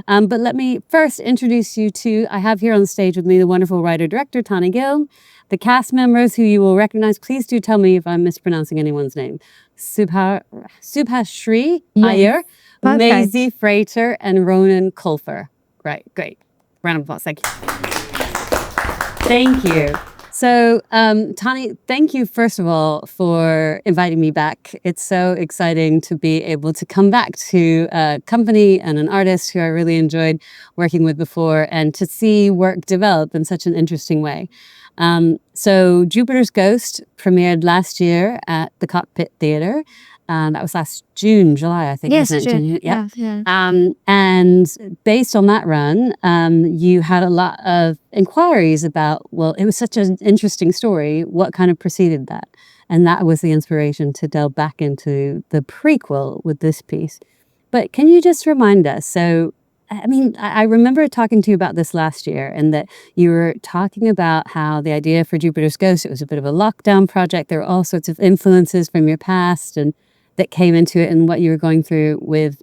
But let me first introduce you to, I have here on the stage with me the wonderful writer-director Tani Gill, the cast members who you will recognize. Please do tell me if I'm mispronouncing anyone's name. Subhashree Iyer, Maisie Frater, and Ronan Colfer. Right, great. Round of applause, thank you. Thank you. So, Tani, thank you, first of all, for inviting me back. It's so exciting to be able to come back to a company and an artist who I really enjoyed working with before, and to see work develop in such an interesting way. So Jupiter's Ghost premiered last year at the Cockpit Theatre. That was last July, I think. Yes, June. Yeah. And based on that run, you had a lot of inquiries about, well, it was such an interesting story. What kind of preceded that? And that was the inspiration to delve back into the prequel with this piece. But can you just remind us? So, I mean, I remember talking to you about this last year, and that you were talking about how the idea for Jupiter's Ghost, it was a bit of a lockdown project. There were all sorts of influences from your past and that came into it, and what you were going through with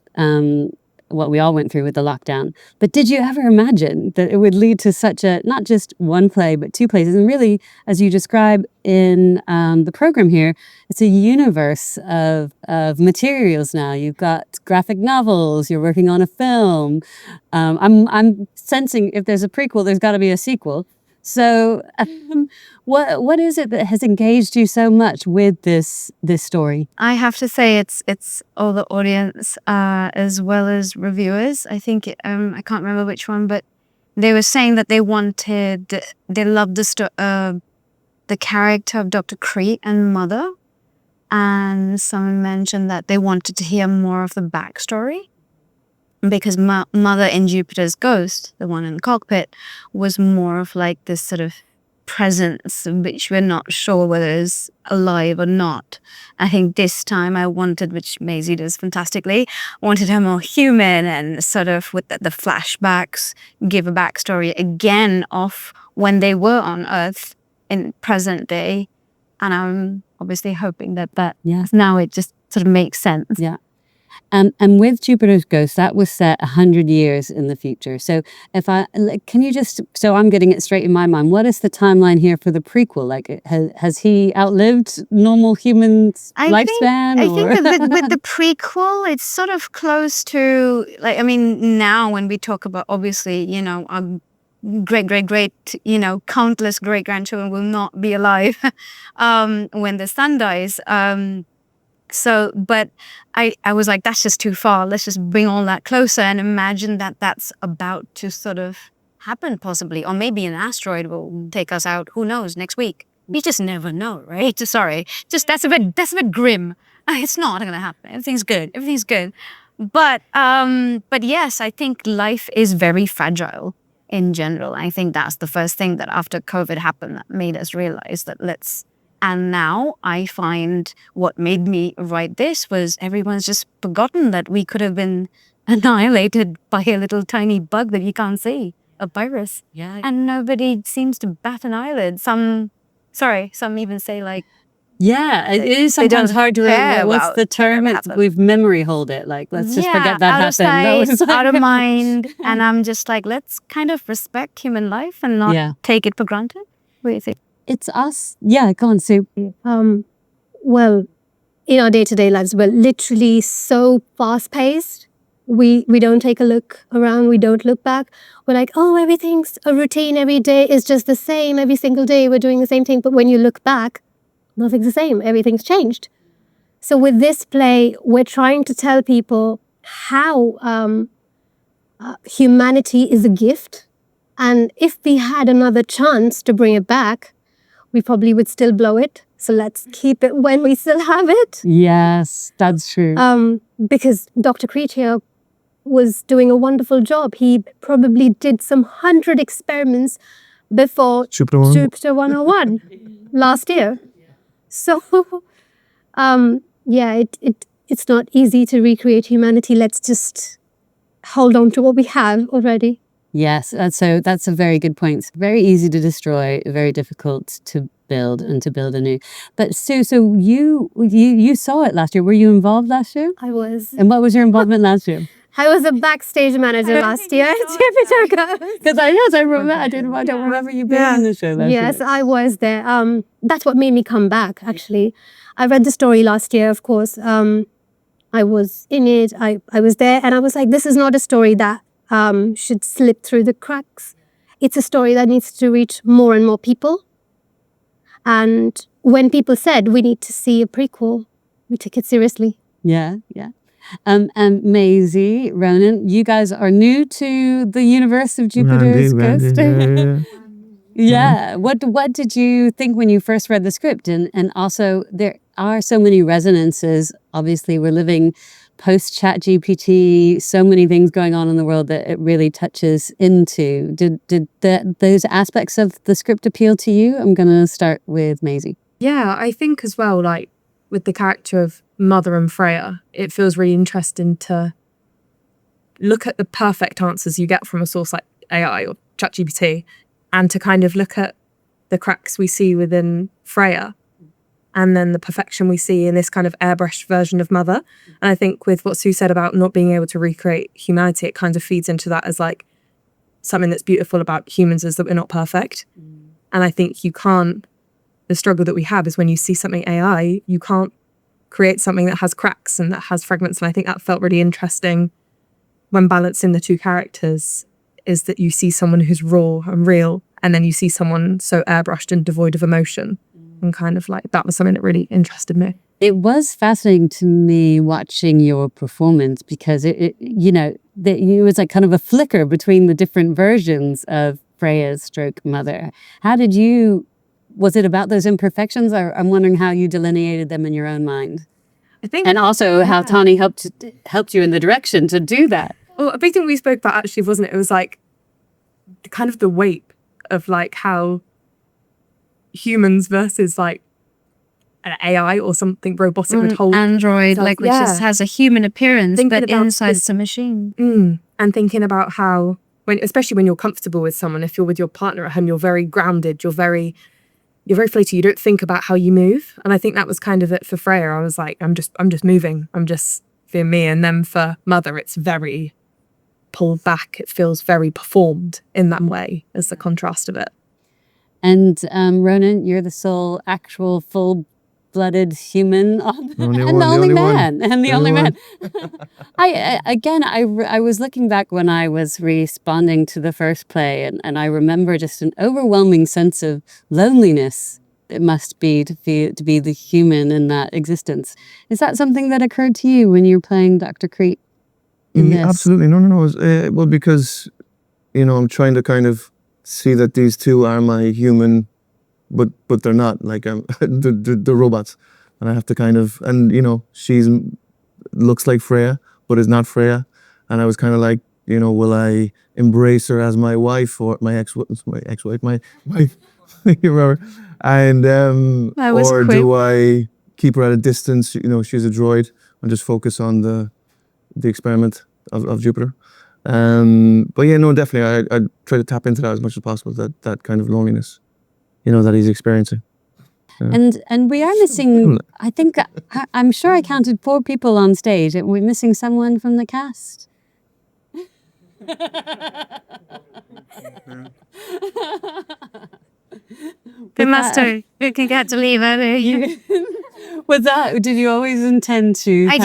what we all went through with the lockdown. But did you ever imagine that it would lead to such a, not just one play, but two plays? And really, as you describe in the program here, it's a universe of materials now. You've got graphic novels, you're working on a film. I'm sensing if there's a prequel, there's got to be a sequel. So what is it that has engaged you so much with this story? I have to say it's all the audience as well as reviewers. I think I can't remember which one, but they were saying that they loved the character of Dr. Crete and Mother, and someone mentioned that they wanted to hear more of the backstory. Because Mother in Jupiter's Ghost, the one in the cockpit, was more of like this sort of presence which we're not sure whether is alive or not. I think this time I wanted, which Maisie does fantastically, wanted her more human and sort of with the flashbacks, give a backstory again of when they were on Earth in present day. And I'm obviously hoping that now it just sort of makes sense. Yeah. And with Jupiter's Ghost, that was set 100 years in the future. So can you just, so I'm getting it straight in my mind, what is the timeline here for the prequel? Like, has he outlived normal humans' lifespan? I think with the prequel, it's sort of close to, like, I mean, now when we talk about, obviously, you know, our great, you know, countless great-grandchildren will not be alive when the sun dies. So, but I was like, that's just too far. Let's just bring all that closer and imagine that that's about to sort of happen possibly. Or maybe an asteroid will take us out, who knows, next week. We just never know, right? Sorry. Just that's a bit grim. It's not going to happen. Everything's good. But yes, I think life is very fragile in general. I think that's the first thing that after COVID happened that made us realize that and now I find what made me write this was everyone's just forgotten that we could have been annihilated by a little tiny bug that you can't see, a virus. Yeah. And nobody seems to bat an eyelid. Some even say like... Yeah, it is sometimes hard to remember. What's the term? We've memory hold it. Like, let's just forget that happened. Out of mind. And I'm just like, let's kind of respect human life and not take it for granted. What do you think? It's us. Yeah, go on, Sue. Well, in our day-to-day lives, we're literally so fast-paced. We don't take a look around. We don't look back. We're like, oh, everything's a routine. Every day is just the same. Every single day we're doing the same thing. But when you look back, nothing's the same. Everything's changed. So with this play, we're trying to tell people how humanity is a gift. And if we had another chance to bring it back, we probably would still blow it. So let's keep it when we still have it. Yes, that's true. Because Dr. Crete here was doing a wonderful job. He probably did some 100 experiments before Jupiter 101 last year. So, it's not easy to recreate humanity. Let's just hold on to what we have already. Yes, that's a very good point. It's very easy to destroy, very difficult to build and to build anew. But Sue, so you saw it last year. Were you involved last year? I was. And what was your involvement last year? I was a backstage manager last year. Because I remember, I don't remember you being in the show last year. Yes, I was there. That's what made me come back, actually. I read the story last year, of course. I was in it. I was there, and I was like, this is not a story that should slip through the cracks. It's a story that needs to reach more and more people. And when people said we need to see a prequel, we took it seriously. Yeah. And Maisie, Ronan, you guys are new to the universe of Jupiter's Ghost. Yeah. What did you think when you first read the script? And also, there are so many resonances. Obviously, we're living post-Chat GPT, so many things going on in the world that it really touches into. Did those aspects of the script appeal to you? I'm going to start with Maisie. Yeah, I think as well, like with the character of Mother and Freya, it feels really interesting to look at the perfect answers you get from a source like AI or ChatGPT, and to kind of look at the cracks we see within Freya and then the perfection we see in this kind of airbrushed version of Mother. And I think with what Sue said about not being able to recreate humanity, it kind of feeds into that as like something that's beautiful about humans is that we're not perfect. And I think the struggle that we have is when you see something AI, you can't create something that has cracks and that has fragments. And I think that felt really interesting when balancing the two characters, is that you see someone who's raw and real, and then you see someone so airbrushed and devoid of emotion. And kind of like, that was something that really interested me. It was fascinating to me watching your performance, because it was like kind of a flicker between the different versions of Freya's stroke Mother. Was it about those imperfections, or I'm wondering how you delineated them in your own mind? I think, and also how Tani helped you in the direction to do that. Well, a big thing we spoke about actually, wasn't it? It was like kind of the weight of like how humans versus like an AI or something robotic would hold. Android, like which just has a human appearance, but inside it's a machine. And thinking about how, especially when you're comfortable with someone, if you're with your partner at home, you're very grounded, you're very floaty, you don't think about how you move. And I think that was kind of it for Freya. I was like, I'm just moving, I'm just being me. And then for Mother, it's very pulled back, it feels very performed in that way, as the contrast of it. And Ronan, you're the sole actual full-blooded human and the only man. I was looking back when I was responding to the first play, and I remember just an overwhelming sense of loneliness it must be to be the human in that existence. Is that something that occurred to you when you were playing Dr. Crete in this? Absolutely. No. Well, because, I'm trying to kind of see that these two are my human, but they're not, like the robots. And I have to kind of, and she's looks like Freya, but is not Freya. And I was kind of like, will I embrace her as my wife or my ex-wife, my wife, remember? And or do I keep her at a distance? She's a droid, and just focus on the experiment of Jupiter. But yeah, no, definitely, I try to tap into that as much as possible. That kind of loneliness, that he's experiencing. Yeah. And we are missing. I think I'm sure I counted 4 people on stage. Are we missing someone from the cast? We can get to leave early. Did you always intend to? I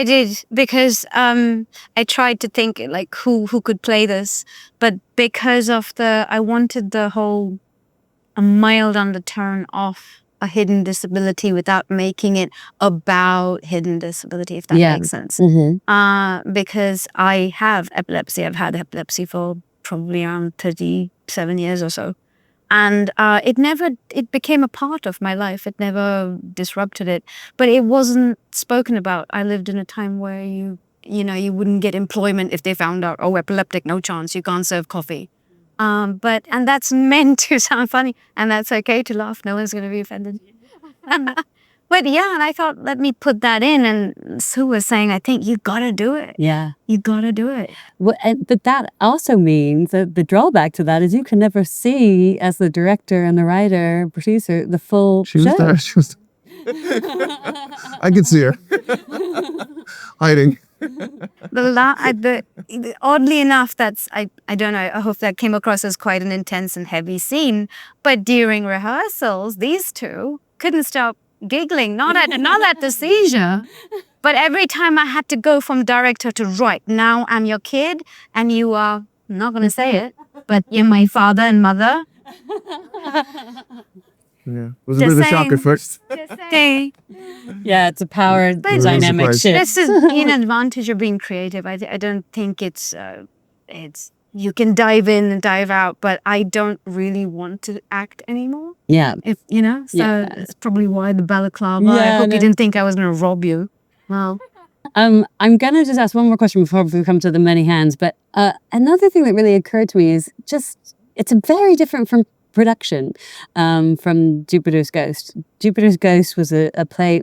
did, because I tried to think like who could play this, but because of I wanted the whole a mild undertone of a hidden disability without making it about hidden disability, if that makes sense. Because I have epilepsy. I've had epilepsy for probably around 37 years or so. And it became a part of my life. It never disrupted it, but it wasn't spoken about. I lived in a time where you wouldn't get employment if they found out, oh, epileptic, no chance, you can't serve coffee. And that's meant to sound funny, and that's okay to laugh. No one's going to be offended. But yeah, and I thought, let me put that in. And Sue was saying, I think you got to do it. Yeah. You got to do it. Well, but that also means that the drawback to that is you can never see, as the director and the writer, producer, the full show. She was there. I could see her. Hiding. Oddly enough, I don't know. I hope that came across as quite an intense and heavy scene. But during rehearsals, these two couldn't stop giggling. Not at the seizure, but every time I had to go from director to right now, I'm your kid, and you are I'm not gonna say it, but you're my father and mother. Yeah, it was a bit of a shock at first. Okay. Yeah, it's a power But dynamic surprised. shift. this is an advantage of being creative. I don't think it's you can dive in and dive out, but I don't really want to act anymore. Yeah. If you know, so Yeah. that's probably why the balaclava. I Yeah, hope no. you didn't think I was going to rob you. Well, I'm gonna just ask one more question before we come to the many hands. But another thing that really occurred to me is just it's a very different from production from Jupiter's Ghost. Jupiter's Ghost was a play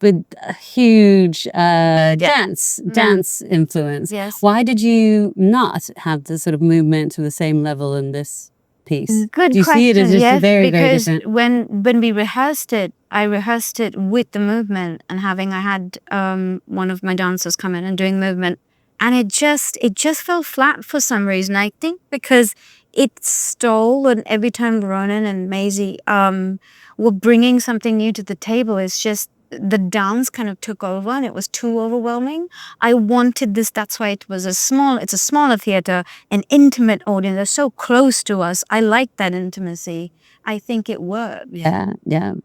with a huge dance influence. yes. Why did you not have the sort of movement to the same level in this piece? Good Do you question. see it as just yes, very because different? when we rehearsed it, I rehearsed it with the movement and I had one of my dancers come in and doing movement, and it just fell flat for some reason. I think because it stole, and every time Ronan and Maisie were bringing something new to the table, it's just the dance kind of took over and it was too overwhelming. I wanted this, that's why it's a smaller theater, an intimate audience. They're so close to us. I like that intimacy. I think it worked. Yeah,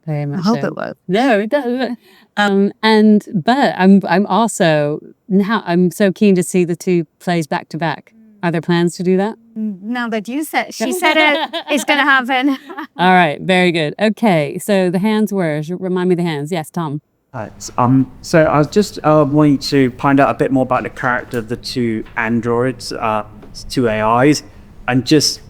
very much. I hope so. it worked. No, it doesn't. But I'm also now I'm so keen to see the two plays back to back. Are there plans to do that? Now that she said it's going to happen. All right, very good. Okay, so the hands were. Remind me the hands. Yes, Tom. So I was just wanting to find out a bit more about the character of the two androids, two AIs, and just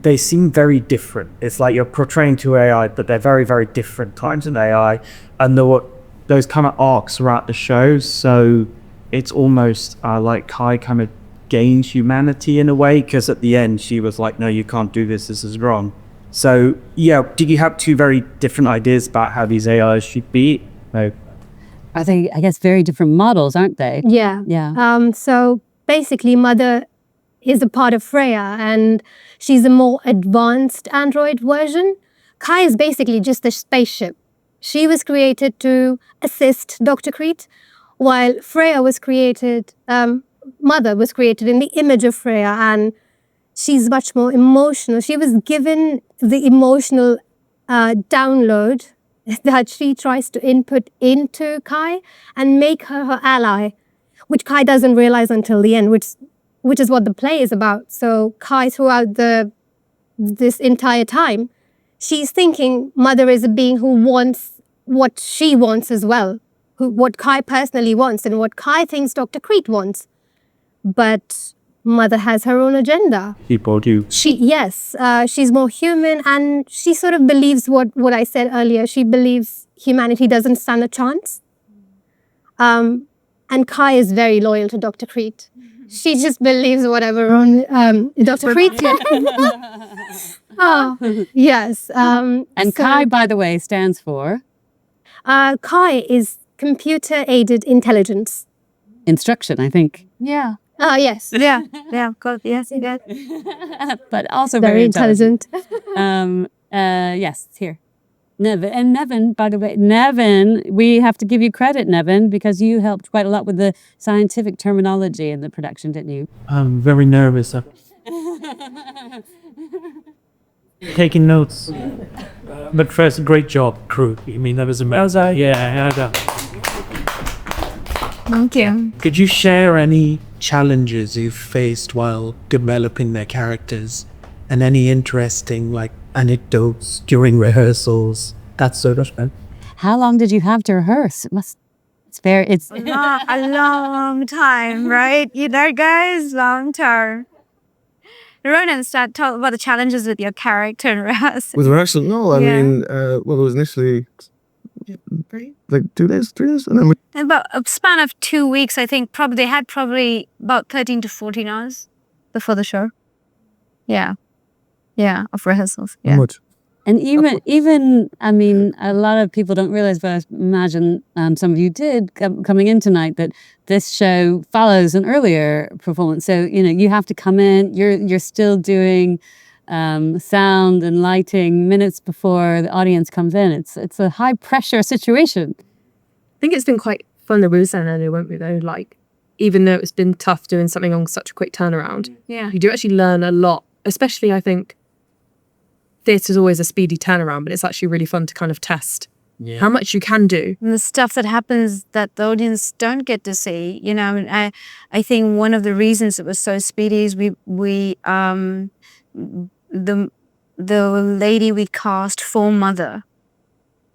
they seem very different. It's like you're portraying two AI, but they're very, very different kinds of AI, and there were those kind of arcs throughout the show. So it's almost like Kai kind of gained humanity in a way, because at the end she was like, "No, you can't do this. This is wrong." So yeah, did you have two very different ideas about how these AIs should be? No. Are they? I guess very different models, aren't they? Yeah. Yeah. So basically, Mother is a part of Freya, and she's a more advanced android version. Kai is basically just a spaceship. She was created to assist Dr. Crete, while Freya was created, Mother was created in the image of Freya, and she's much more emotional. She was given the emotional download that she tries to input into Kai and make her ally, which Kai doesn't realize until the end, which is what the play is about. So Kai, throughout this entire time, she's thinking Mother is a being who wants what she wants as well, what Kai personally wants and what Kai thinks Dr. Crete wants. But Mother has her own agenda. People do. She's more human, and she sort of believes what I said earlier. She believes humanity doesn't stand a chance. And Kai is very loyal to Dr. Crete. She just believes whatever Dr. Crete says. Oh, yes. And Kai, by the way, stands for Kai is computer-aided intelligence. instruction, I think. Yeah. Oh, yes. Yeah. God, yes. But also Very intelligent. Yes, here. Nevin, by the way, we have to give you credit, Nevin, because you helped quite a lot with the scientific terminology in the production, didn't you? I'm very nervous. Taking notes. But first, great job, crew. I mean, that was amazing. Yeah. Thank you. Could you share any challenges you've faced while developing their characters, and any interesting anecdotes during rehearsals, that sort of thing? How long did you have to rehearse? It's A long time, right? You there, guys? Long time. Ronan, talk about the challenges with your character in rehearsal. With rehearsal, no, I Yeah. mean, well, it was initially like 2 days, 3 days, and then we About a span of 2 weeks, I think. They had about 13 to 14 hours before the show. Yeah, of rehearsals. how Yeah. much? And even, I mean, a lot of people don't realize, but I imagine some of you did coming in tonight, that this show follows an earlier performance. So, you have to come in, you're still doing sound and lighting minutes before the audience comes in. It's a high pressure situation. I think it's been quite fun that we were saying earlier, weren't we, though? Like, even though it's been tough doing something on such a quick turnaround, you do actually learn a lot, especially, I think, theatre's always a speedy turnaround, but it's actually really fun to kind of test how much you can do. And the stuff that happens that the audience don't get to see, I think one of the reasons it was so speedy is the lady we cast for Mother,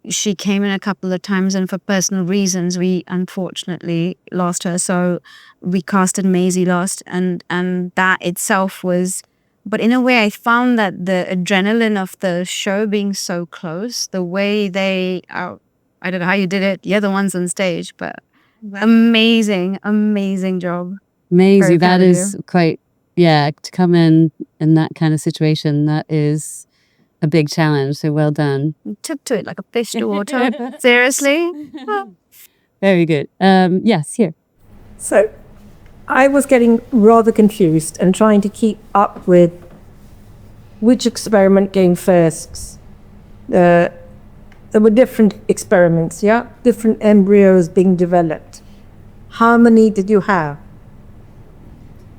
she came in a couple of times, and for personal reasons we unfortunately lost her, so we casted Maisie last, and that itself was, but in a way I found that the adrenaline of the show being so close, the way they I don't know how you did it, you're the ones on stage, but amazing job. Maisie, that is quite, to come in that kind of situation, that is a big challenge, so well done. You took to it like a fish to water. Seriously. Very good. Yes, here. So I was getting rather confused and trying to keep up with which experiment came first. There were different experiments, different embryos being developed. How many did you have?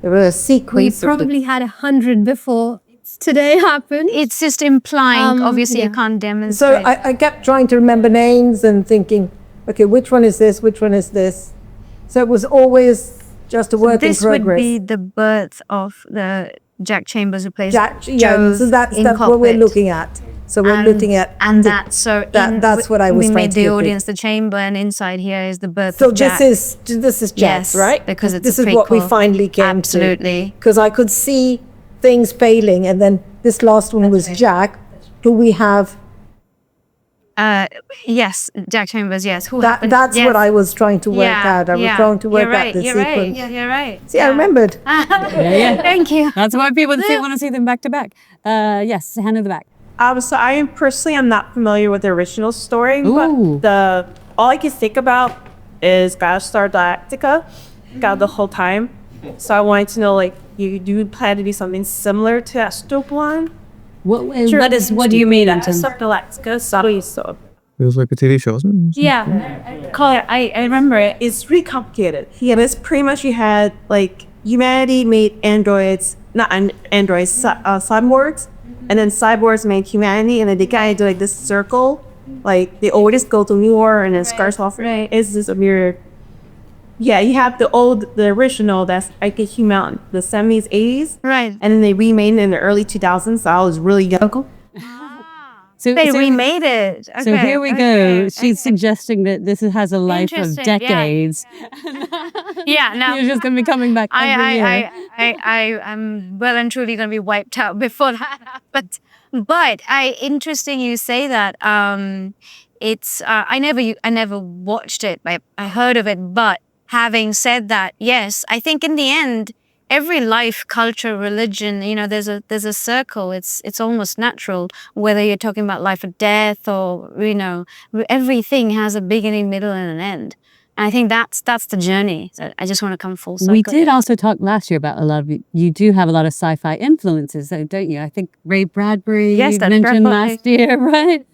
There were a sequence. We probably had 100 before today happened. It's just implying, obviously you can't demonstrate. So I kept trying to remember names and thinking, okay, which one is this? Which one is this? So it was always just a work in progress. This would be the birth of the Jack Chambers who plays Joe. So that's what we're looking at. So we're looking at, and that's what I was we trying made to the get audience the chamber, and inside here is the birth So of Jack. this is Jack, right? Because this is what we prequel. finally came Absolutely. Because I could see things failing, and then this last one was Jack, who we have. Yes, Jack Chambers. Yes, That's what I was trying to work out. I was trying to work out the sequence. Right. Yeah, you're right. See, I remembered. Thank you. That's why people want to see them back to back. Yes, hand in the back. So I personally am not familiar with the original story, Ooh. but all I can think about is Battlestar Galactica the whole time. So I wanted to know, like, you do plan to do something similar to Astro one? What do you mean? Battlestar Galactica, so It was like a TV show, wasn't it? yeah, I remember it. It's really complicated. Yeah, but it's pretty much you had, like, humanity made androids, not androids, cyborgs, and then cyborgs made humanity, and then they kind of do like this circle, like they always go to war, and then Skarsgård is this weird. Yeah, you have the original that's like a human, the 70s, 80s, Right. and then they remade it in the early 2000s. So I was really young. So They remade it. Okay, So here we go. She's suggesting that this has a life of Interesting, yeah. decades. Yeah, no. You're just going to be coming back every year. I'm well and truly going to be wiped out before that. But interesting you say that. It's I never watched it. I heard of it. But having said that, yes, I think in the end, every life, culture, religion, there's a circle. It's almost natural. Whether you're talking about life or death, or everything has a beginning, middle, and an end. And I think that's the journey. So I just want to come full circle. We did also talk last year about a lot of you do have a lot of sci-fi influences, don't you? I think Ray Bradbury Yes, that's mentioned right. last year, right?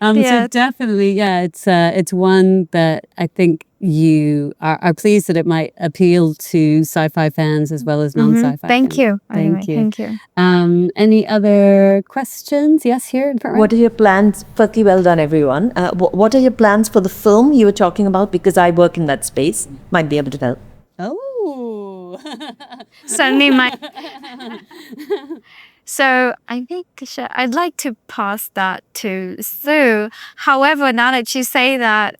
Yeah. So definitely, it's one that I think you are pleased that it might appeal to sci-fi fans as well as non-sci-fi Thank fans. you. Thank you. Thank you. Any other questions? Yes, here in front row. What are your plans? Firstly, well done, everyone. What are your plans for the film you were talking about? Because I work in that space. Might be able to help. Oh. Suddenly So I think I'd like to pass that to Sue. However, now that you say that,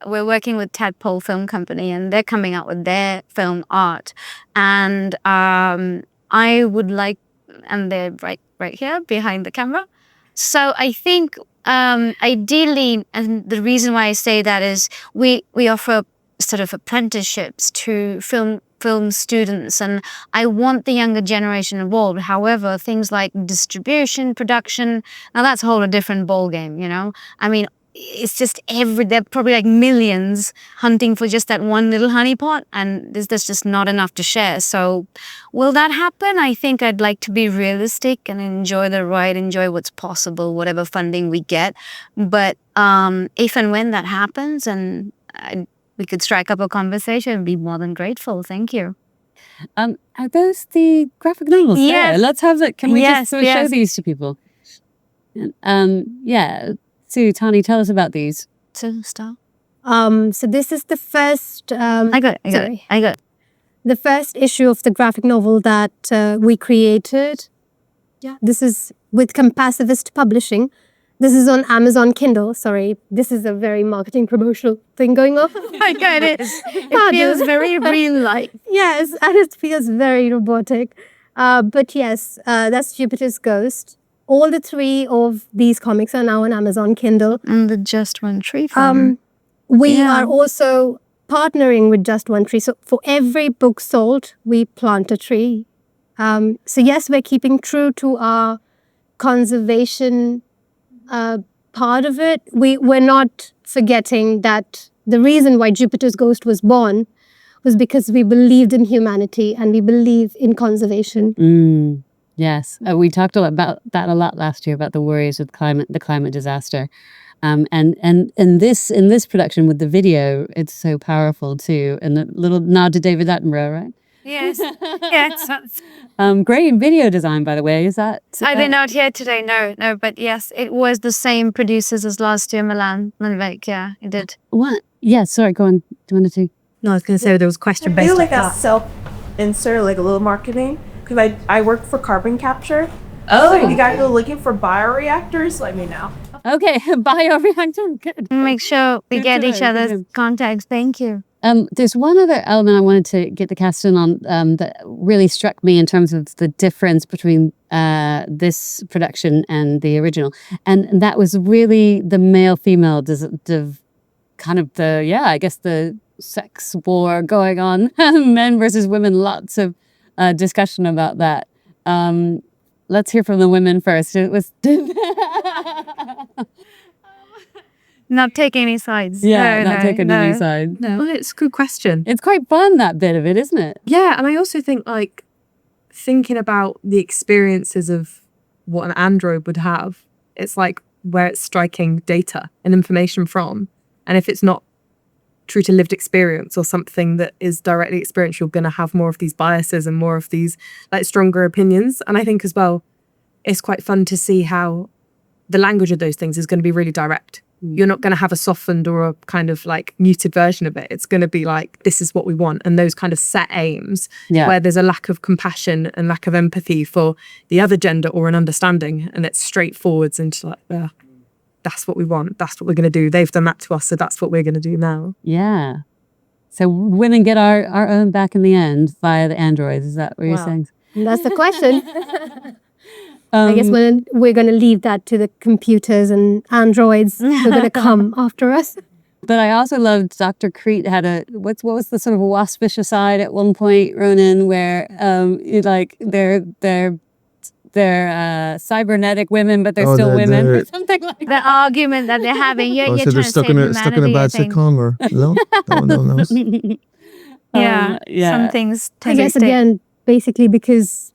we're working with Tadpole Film Company, and they're coming out with their film art. And I would like, and they're right here behind the camera. So I think ideally, and the reason why I say that is we offer sort of apprenticeships to film film students, and I want the younger generation involved. However, things like distribution, production, now that's a whole different ballgame, you know? I mean, it's just they're probably like millions hunting for just that one little honeypot, and there's just not enough to share. So will that happen? I think I'd like to be realistic and enjoy the ride, enjoy what's possible, whatever funding we get. But if and when that happens, and we could strike up a conversation, I'd be more than grateful. Thank you. Are those the graphic novels? Yes. Yeah, let's have it. Can we Yes, just sort of show yes. these to people? Yeah. So, Tani, tell us about these. So, start. So this is the first. I got it. The first issue of the graphic novel that we created. Yeah. This is with Compassivist Publishing. This is on Amazon Kindle. Sorry, this is a very marketing promotional thing going on. I get it. It feels very real life. Yes, and it feels very robotic. But yes, that's Jupiter's Ghost. All the 3 of these comics are now on Amazon Kindle. And the Just One Tree Farm. We are also partnering with Just One Tree. So for every book sold, we plant a tree. So yes, we're keeping true to our conservation part of it. We're not forgetting that the reason why Jupiter's Ghost was born was because we believed in humanity and we believe in conservation. Yes, we talked about that a lot last year, about the worries with the climate disaster. And in this production with the video, it's so powerful too. And a little nod to David Attenborough, right? Yes. Yes. Great video design, by the way. Is that? I've been out here today. No, but yes, it was the same producers as last year, Milan. Yeah, it did. What? Yeah, sorry, go on. Do you want to? No, I was going to say there was a question I based feel on like a that. self-insert, like a little marketing, because I work for carbon capture. Oh. So if you guys are looking for bioreactors, let me know. Okay, bioreactor. Good. Make sure we Good get to each know, other's good to know. contacts. Thank you. There's one other element I wanted to get the cast in on that really struck me in terms of the difference between this production and the original, and that was really the male-female kind of the sex war going on, men versus women. Lots of discussion about that. Let's hear from the women first. It was Not taking any sides. not taking any side. No, it's a good question. It's quite fun, that bit of it, isn't it? Yeah, and I also think like thinking about the experiences of what an android would have, it's like where it's striking data and information from. And if it's not true to lived experience or something that is directly experienced, you're going to have more of these biases and more of these like stronger opinions. And I think as well, it's quite fun to see how the language of those things is going to be really direct. You're not going to have a softened or a kind of like muted version of it. It's going to be like, this is what we want. And those kind of set aims where there's a lack of compassion and lack of empathy for the other gender or an understanding. And it's straightforwards into like, that's what we want. That's what we're going to do. They've done that to us. So that's what we're going to do now. Yeah. So women get our own back in the end via the androids. Is that what you're saying? That's the question. I guess we're going to leave that to the computers and androids who are going to come after us. But I also loved Dr. Crete had what was the sort of a waspish aside at one point, Ronan, where they're cybernetic women, but they're still women or something like that. The argument that they're having. You're so trying they're to stuck save in a bad humanity, I think. sitcom or no? No one knows. Some things I guess again, basically because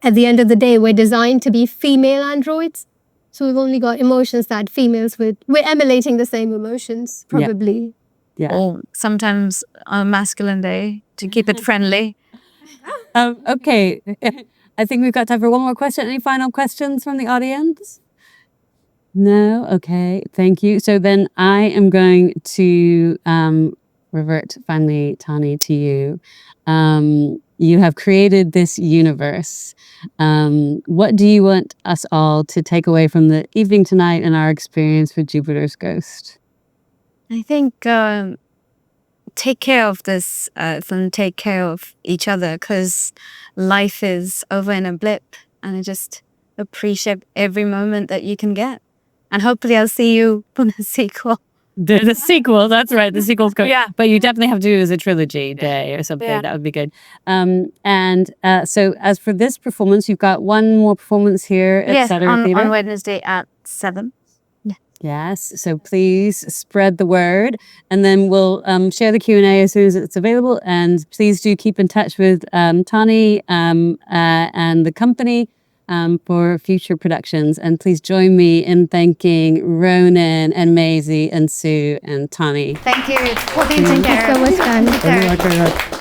at the end of the day, we're designed to be female androids. So we've only got emotions that females would. We're emulating the same emotions, probably. Yeah. Or sometimes on a masculine day to keep it friendly. Okay. I think we've got time for one more question. Any final questions from the audience? No? Okay. Thank you. So then I am going to revert finally, Tani, to you. You have created this universe. What do you want us all to take away from the evening tonight and our experience with Jupiter's Ghost? I think take care of this earth and take care of each other, because life is over in a blip, and I just appreciate every moment that you can get. And hopefully I'll see you for the sequel. The sequel, that's right. The sequel's coming. Yeah. But you definitely have to do it as a trilogy day or something. Yeah. That would be good. So as for this performance, you've got one more performance here at Yes, Saturday Theatre. on Wednesday at 7. Yes. So please spread the word, and then we'll share the Q&A as soon as it's available. And please do keep in touch with Tani and the company for future productions. And please join me in thanking Ronan and Maisie and Sue and Tani. Thank you. Thank you so much, Dan. Very much.